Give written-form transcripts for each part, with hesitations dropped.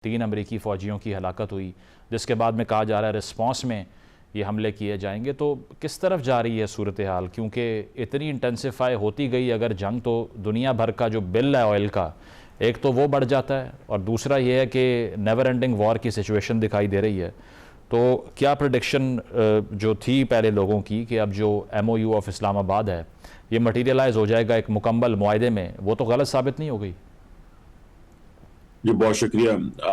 3 अमेरिकी फ़ौजियों की हलाकत हुई, जिसके बाद में कहा जा रहा है रिस्पॉन्स में ये हमले किए जाएंगे। तो किस तरफ जा रही है सूरत हाल, क्योंकि इतनी इंटेंसिफाई होती गई अगर जंग, तो दुनिया भर का जो बिल है ऑयल का, एक तो वो बढ़ जाता है और दूसरा ये है कि नेवर एंडिंग वॉर की सिचुएशन दिखाई दे रही है। तो क्या प्रेडिक्शन जो थी पहले लोगों की कि अब जो MOU ऑफ इस्लामाबाद है ये मटीरियलाइज हो जाएगा एक मुकम्मल मुआहदे में, वो तो गलत साबित नहीं हो गई? जी बहुत शुक्रिया।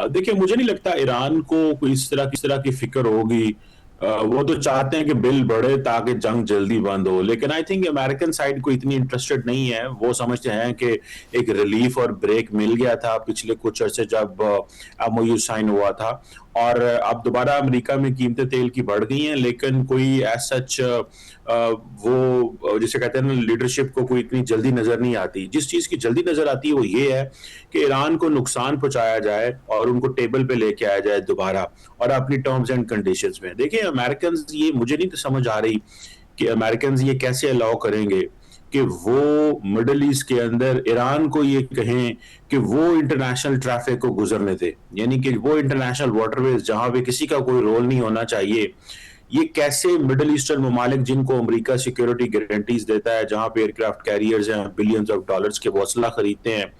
देखिए, मुझे नहीं लगता ईरान को कोई इस तरह की फिक्र होगी। वो तो चाहते हैं कि बिल बढ़े ताकि जंग जल्दी बंद हो, लेकिन आई थिंक अमेरिकन साइड को इतनी इंटरेस्टेड नहीं है। वो समझते हैं कि एक रिलीफ और ब्रेक मिल गया था पिछले कुछ अर्से जब MOU साइन हुआ था, और अब दोबारा अमेरिका में कीमतें तेल की बढ़ गई हैं, लेकिन कोई एज सच वो जिसे कहते हैं ना, लीडरशिप को कोई इतनी जल्दी नजर नहीं आती। जिस चीज की जल्दी नजर आती है वो ये है कि ईरान को नुकसान पहुंचाया जाए और उनको टेबल पे लेके आया जाए दोबारा, और अपनी टर्म्स एंड कंडीशंस में। देखिए, अमेरिकन, ये मुझे नहीं समझ आ रही कि अमेरिकन ये कैसे अलाउ करेंगे कि वो मिडल ईस्ट के अंदर ईरान को ये कहें कि वो इंटरनेशनल ट्रैफिक को गुजरने दे, यानी कि वो इंटरनेशनल वाटरवेज जहां पे किसी का कोई रोल नहीं होना चाहिए। ये कैसे मिडल ईस्टर्न ममालिक, जिनको अमेरिका सिक्योरिटी गारंटीज देता है, जहां पे एयरक्राफ्ट कैरियर्स हैं, बिलियंस ऑफ डॉलर्स के हौसला खरीदते हैं,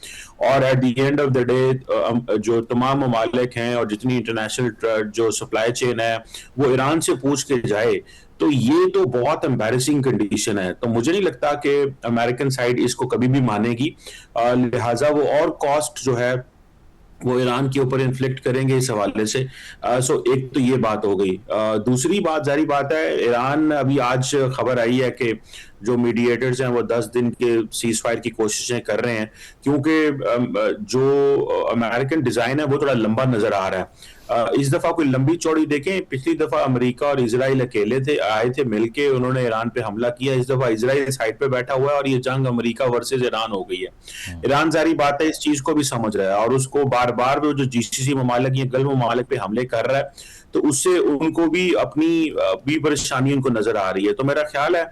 और at the end of the day जो तमाम ममालिक हैं और जितनी इंटरनेशनल जो सप्लाई चेन है वो ईरान से पूछ के जाए, तो ये तो बहुत एम्बैरेसिंग कंडीशन है। तो मुझे नहीं लगता कि अमेरिकन साइड इसको कभी भी मानेगी, लिहाजा वो और कॉस्ट जो है वो ईरान के ऊपर इन्फ्लिक्ट करेंगे इस हवाले से। सो एक तो ये बात हो गई। दूसरी बात, जारी बात है, ईरान, अभी आज खबर आई है कि जो मीडिएटर्स हैं वो 10 दिन के सीज फायर की कोशिशें कर रहे हैं, क्योंकि जो अमेरिकन डिजाइन है वो थोड़ा लंबा नजर आ रहा है। इस दफा कोई लंबी चौड़ी देखें, पिछली दफा अमेरिका और इजराइल अकेले थे, आए थे मिलके, उन्होंने ईरान पे हमला किया। इस दफा इजराइल साइड पे बैठा हुआ है और ये जंग अमेरिका वर्सेस ईरान हो गई है। ईरान, जारी बात है, इस चीज को भी समझ रहा है और उसको बार बार जो GCC ममालिक या गल्फ ममालिक पे हमले कर रहा है, तो उससे उनको भी अपनी भी परेशानी उनको नजर आ रही है। तो मेरा ख्याल है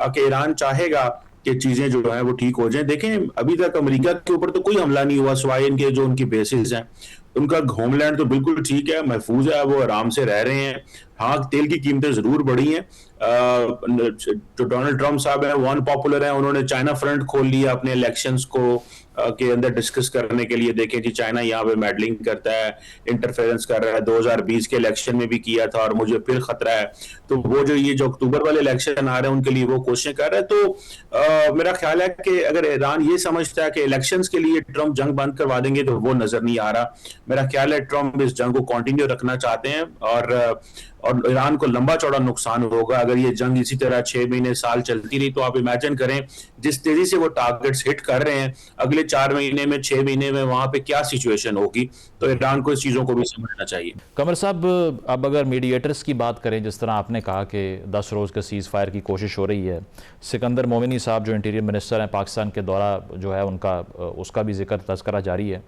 कि ईरान चाहेगा कि चीजें जो है वो ठीक हो जाएं। देखें, अभी तक अमेरिका के ऊपर तो कोई हमला नहीं हुआ, सिवाय इनके जो उनकी बेसिस हैं। उनका होमलैंड तो बिल्कुल ठीक है, महफूज है, वो आराम से रह रहे हैं। हाँ, तेल की कीमतें जरूर बढ़ी हैं। जो डोनाल्ड ट्रंप साहब हैं वो अनपॉपुलर हैं, उन्होंने चाइना फ्रंट खोल लिया अपने इलेक्शंस को के अंदर डिस्कस करने के लिए। देखें जी, चाइना यहाँ पे मेडलिंग करता है, इंटरफेरेंस कर रहा है, 2020 के इलेक्शन में भी किया था और मुझे फिर खतरा है। तो वो जो अक्टूबर वाले इलेक्शन आ रहे हैं उनके लिए वो कोशिशें कर रहे हैं। तो मेरा ख्याल है कि अगर ईरान ये समझता है कि इलेक्शंस के लिए ट्रंप जंग बंद करवा देंगे, तो वो नजर नहीं आ रहा। मेरा ख्याल है ट्रंप इस जंग को कंटिन्यू रखना चाहते हैं, और ईरान को लंबा चौड़ा नुकसान होगा अगर ये जंग इसी तरह 6 महीने साल चलती रही। तो आप इमेजिन करें, जिस तेजी से वो टारगेट्स हिट कर रहे हैं, अगले 4 महीने में, 6 महीने में वहां पे क्या सिचुएशन होगी। तो ईरान को इस चीजों को भी समझना चाहिए। कमर साहब, अब अगर मीडिएटर्स की बात करें, जिस तरह आपने कहा कि 10 रोज़ के सीज़ फायर की कोशिश हो रही है, सिकंदर मोमिनी साहब जो इंटीरियर मिनिस्टर हैं पाकिस्तान के दौरा जो है उनका, उसका भी जिक्र तज़किरा जारी है।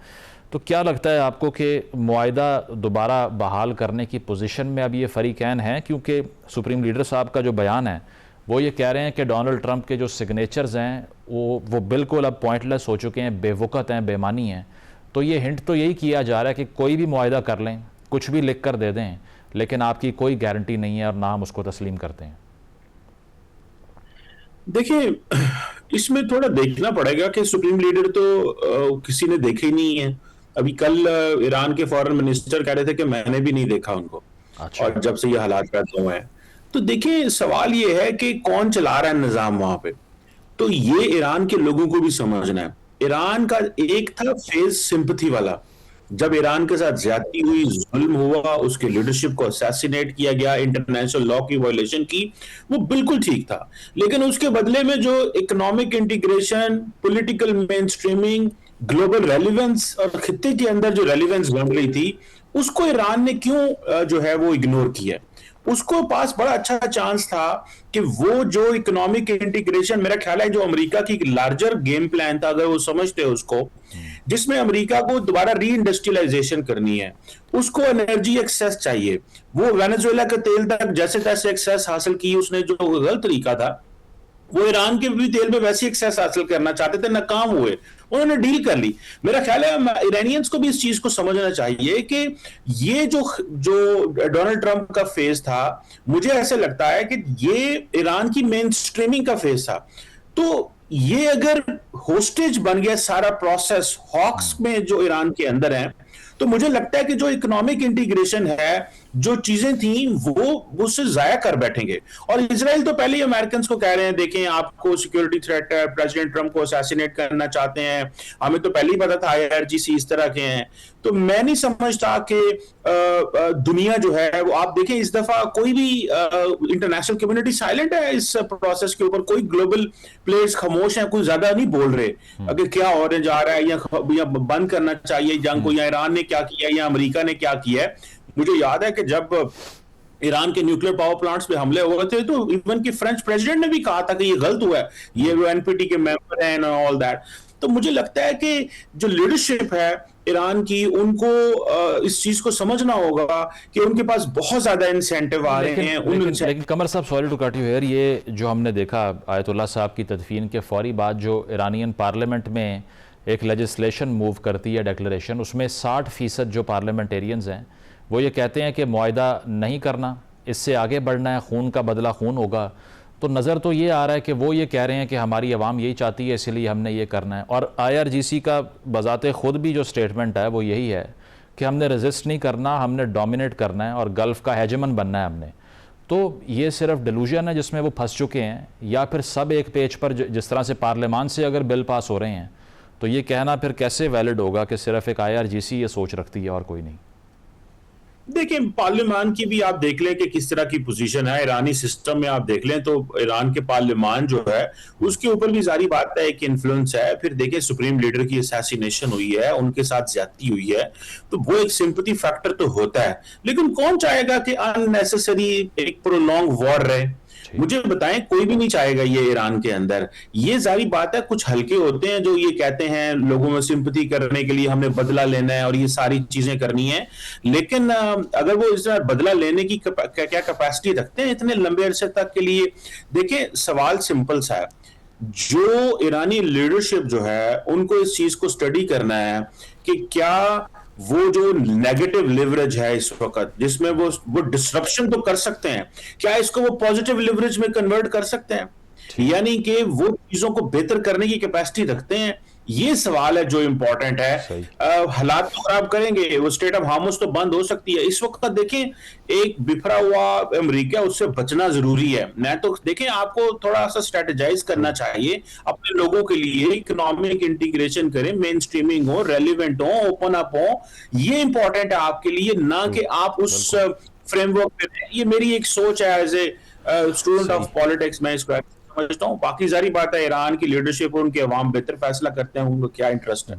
तो क्या लगता है आपको कि मुआहिदा दोबारा बहाल करने की पोजीशन में अब ये फरीकैन हैं? क्योंकि सुप्रीम लीडर साहब का जो बयान है वो ये कह रहे हैं कि डोनाल्ड ट्रंप के जो सिग्नेचर्स हैं वो बिल्कुल अब पॉइंटलेस हो चुके हैं, बेवकत हैं, बेमानी हैं। तो ये हिंट तो यही किया जा रहा है कि कोई भी मुआहिदा कर लें, कुछ भी लिख कर दे दें, लेकिन आपकी कोई गारंटी नहीं है और ना हम उसको तस्लीम करते हैं। देखिए, इसमें थोड़ा देखना पड़ेगा कि सुप्रीम लीडर तो किसी ने देखा ही नहीं है। अभी कल ईरान के फॉरेन मिनिस्टर कह रहे थे कि मैंने भी नहीं देखा उनको, अच्छा। और जब से ये हालात पैदा हुए हैं। तो देखिए, सवाल ये है कि कौन चला रहा है निजाम वहां पे। तो ये ईरान के लोगों को भी समझना है। ईरान का एक था फेज सिंपथी वाला, जब ईरान के साथ ज्यादती हुई, जुल्म हुआ, उसके लीडरशिप को असैसिनेट किया गया, इंटरनेशनल लॉ की वायलेशन की, वो बिल्कुल ठीक था। लेकिन उसके बदले में जो economic integration, political main streaming, global relevance और खित्ते के अंदर जो रेलिवेंस बन रही थी, उसको ईरान ने क्यों जो है वो इग्नोर किया। उसको पास बड़ा अच्छा चांस था कि वो जो इकोनॉमिक इंटीग्रेशन, मेरा ख्याल है जो अमेरिका की लार्जर गेम प्लान था, अगर वो समझते उसको, जिसमें अमेरिका को दोबारा री इंडस्ट्रियलाइजेशन करनी है, उसको एनर्जी एक्सेस चाहिए। वो वेनेजुएला के तेल तक जैसे तैसे एक्सेस हासिल की उसने, जो गलत तरीका था। वो ईरान के भी तेल में वैसी एक्सेस हासिल करना चाहते थे, नाकाम हुए। उन्होंने डील कर ली। मेरा ख्याल है ईरानियंस को भी इस चीज को समझना चाहिए कि ये जो जो डोनाल्ड ट्रंप का फेज था, मुझे ऐसे लगता है कि ये ईरान की मेन स्ट्रीमिंग का फेज था। तो ये अगर होस्टेज बन गया सारा प्रोसेस हॉक्स में जो ईरान के अंदर है, तो मुझे लगता है कि जो इकोनॉमिक इंटीग्रेशन है, जो चीजें थी वो उससे जाया कर बैठेंगे। और इजराइल तो पहले ही अमेरिकन को कह रहे हैं, देखें आपको सिक्योरिटी थ्रेट है, प्रेसिडेंट ट्रंप को असैसिनेट करना चाहते हैं, हमें तो पहले ही पता था IRGC इस तरह के हैं। तो मैं नहीं समझता कि दुनिया जो है वो, आप देखें इस दफा कोई भी इंटरनेशनल कम्युनिटी साइलेंट है इस प्रोसेस के ऊपर, कोई ग्लोबल प्लेयर्स खामोश हैं, कोई ज्यादा नहीं बोल रहे अगर क्या होने जा रहा है या बंद करना चाहिए जंग को, या ईरान ने क्या किया या अमेरिका ने क्या किया है। मुझे याद है कि जब ईरान के न्यूक्लियर पावर प्लांट्स पे हमले हुए थे तो इवन कि फ्रेंच प्रेसिडेंट ने भी कहा था कि ये गलत हुआ है, ये वो NPT के मेंबर हैं एंड ऑल दैट। तो मुझे लगता है कि जो लीडरशिप है ईरान की, उनको इस चीज को समझना होगा कि उनके पास बहुत ज्यादा इंसेंटिव आ रहे हैं। लेकिन कमर साहब, sorry to cut you here, ये जो हमने देखा आयतुल्लाह साहब की तदफीन के फौरी बाद जो ईरानियन पार्लियामेंट में एक लेजिस्लेशन मूव करती है, डेक्लेरेशन, उसमें 60% जो पार्लियामेंटेरियंस हैं वो ये कहते हैं कि मुआहदा नहीं करना, इससे आगे बढ़ना है, खून का बदला खून होगा। तो नज़र तो ये आ रहा है कि वो ये कह रहे हैं कि हमारी आवाम यही चाहती है, इसलिए हमने ये करना है। और IRGC का बज़ाते ख़ुद भी जो स्टेटमेंट है वो यही है कि हमने रेजिस्ट नहीं करना, हमने डोमिनेट करना है और गल्फ़ का हेजमन बनना है हमने। तो ये सिर्फ डिलूजन है जिसमें वो फंस चुके हैं, या फिर सब एक पेज पर जिस तरह से पार्लियामान से अगर बिल पास हो रहे हैं तो ये कहना फिर कैसे वैलिड होगा कि सिर्फ एक IRGC ये सोच रखती है और कोई नहीं? देखिए, पार्लियामान की भी आप देख लें कि किस तरह की पोजीशन है ईरानी सिस्टम में। आप देख लें तो ईरान के पार्लियामान जो है उसके ऊपर भी जारी बात है कि इन्फ्लुएंस है। फिर देखिए, सुप्रीम लीडर की असैसिनेशन हुई है, उनके साथ ज्यादती हुई है, तो वो एक सिंपैथी फैक्टर तो होता है। लेकिन कौन चाहेगा कि अननेसेसरी एक प्रोलॉन्ग वॉर रहे? मुझे बताएं, कोई भी नहीं चाहेगा ये ईरान के अंदर। ये जारी बात है, कुछ हल्के होते हैं जो ये कहते हैं लोगों में सिंपैथी करने के लिए हमने बदला लेना है और ये सारी चीजें करनी है। लेकिन अगर वो इस बदला लेने की क्या कैपेसिटी रखते हैं इतने लंबे अरसे तक के लिए? देखिए, सवाल सिंपल सा है। जो ईरानी लीडरशिप जो है उनको इस चीज को स्टडी करना है कि क्या वो जो नेगेटिव लिवरेज है इस वक्त, जिसमें वो डिसरप्शन तो कर सकते हैं, क्या इसको वो पॉजिटिव लिवरेज में कन्वर्ट कर सकते हैं, यानी कि वो चीजों को बेहतर करने की कैपेसिटी रखते हैं? ये सवाल है जो इंपॉर्टेंट है। हालात तो खराब करेंगे, वो स्टेट ऑफ हार्मस तो बंद हो सकती है। इस वक्त देखें, एक बिखरा हुआ अमेरिका, उससे बचना जरूरी है। मैं तो देखें, आपको थोड़ा सा स्ट्रेटेजाइज करना चाहिए अपने लोगों के लिए, इकोनॉमिक इंटीग्रेशन करें, मेन स्ट्रीमिंग हो, रेलिवेंट हो, ओपन अप हो। ये इंपॉर्टेंट है आपके लिए, ना कि आप उस फ्रेमवर्क में। ये मेरी एक सोच है as a student of politics, मैं इसको समझता हूँ। बाकी सारी बात है ईरान की लीडरशिप और उनके अवाम बेहतर फैसला करते हैं, उनको क्या इंटरेस्ट है।